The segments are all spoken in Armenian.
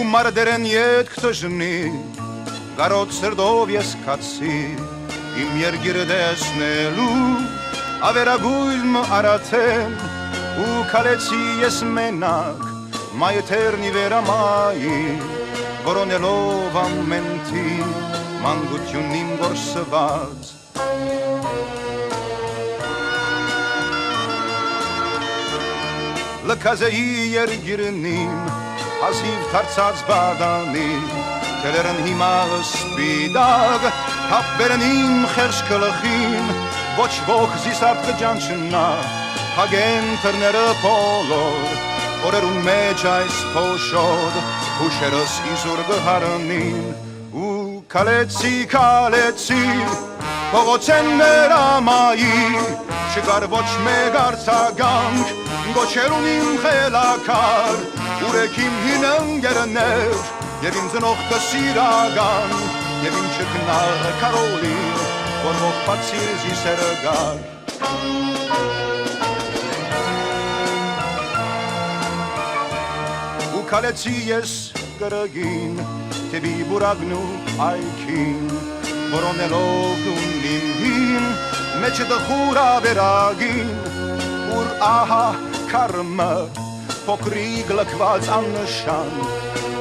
Մարտերեն ետք տժնի Գարոտ սրդով ես կացի Իմ երգիրը դեսնելու Ավերագույլմ արացեմ Ու կալեցի ես մենակ Մայթերնի վերամայի Որոնելով ամենթի Մանգություն իմ գործված Լքազեի երգիրնիմ Հազիվ թարցած բադանի Թելերն հիմա սպիդագ Հապվերն իմ խերշ կլխին Ոչ ող զիսարդ կջանչնա Հագեն թրները պոլոր Օրերուն մեջ այս փոշոտ Հուշերս իզուր գհարնին Ու կալեցի Փողոցեն ներամայի Չկար ոչ մեկ արձագանք Գոչերուն իմ խելակար Ուրեքիմ հին ընգերներ Եվ իմ ծնող կսիրագան Եվ իմ չկնաղ կարոլին Որ ողբացիր զիսերը գար Ու կալեցի ես գրգին Թեբի բուրագնու այքին Որոնելով դուն իմ հին Մեջը դխուր ավերագին Ուր ահա կարմը Փոքրիկ լքված աննշան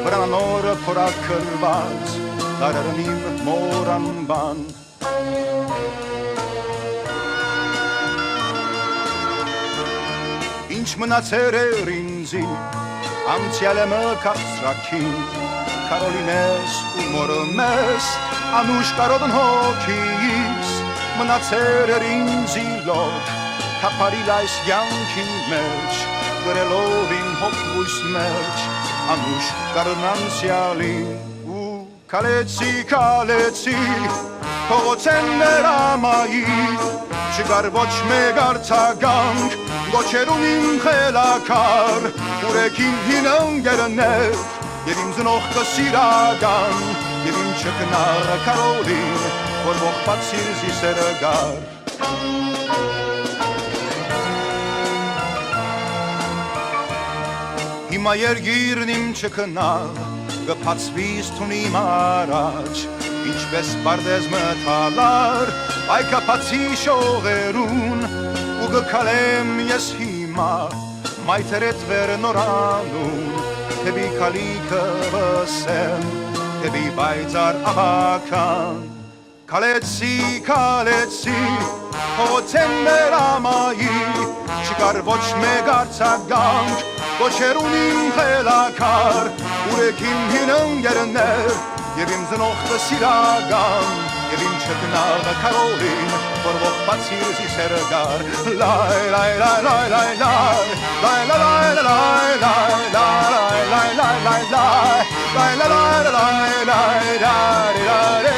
Վրանորը փորակրված Դարերն իմ մորանբան Ինչ մնացեր էր ինձի Անցյալը մը կացրակին Կարոլինես ու մորը մեզ Անուշ կարոդն հոգիս Մնացեր էր ինձի լոք Թապարիլ այս յանքի մեջ Գրելով իմ հոգվույս մեջ Անուշ կարն անցյալին Ու կալեցի Փողոցեն ներամայի Չկար ոչ մեկ արձագանք Գոչերուն իմ խելակար Ուրեքին հին ընգերներ Եվ իմ ծնող կսիրագան Եվ իմ չկնաղ կարոլին Որ ողբացիր զիսերը գար Հիմա երգիրն իմ չկնաղ Գպացվի ստունիմ առաջ Ինչպես բարդեզ մթալար Այ կապացի շողերուն Ու գկալեմ ես հիմա Մայթերետ վեր նորանուն Թեբի կալիքը վսեմ Թեբի բայցար աղական Կալեցի Փողոցեն ներամայի Չկար ոչ մեկ արձագանք Գոչերուն իմ խելակար Ուրեքիմ հին ընգերներ Եվ իմ ծնող կսիրագան Եվ իմ չկնաղ կարոլին Որ ողբացիր զիսերը գար Լայ լայ լայ լայ լայ լայ Լայ լայ լայ լայ լայ Լայ լայ լայ լայ լայ Լայ լայ լայ լայ լայ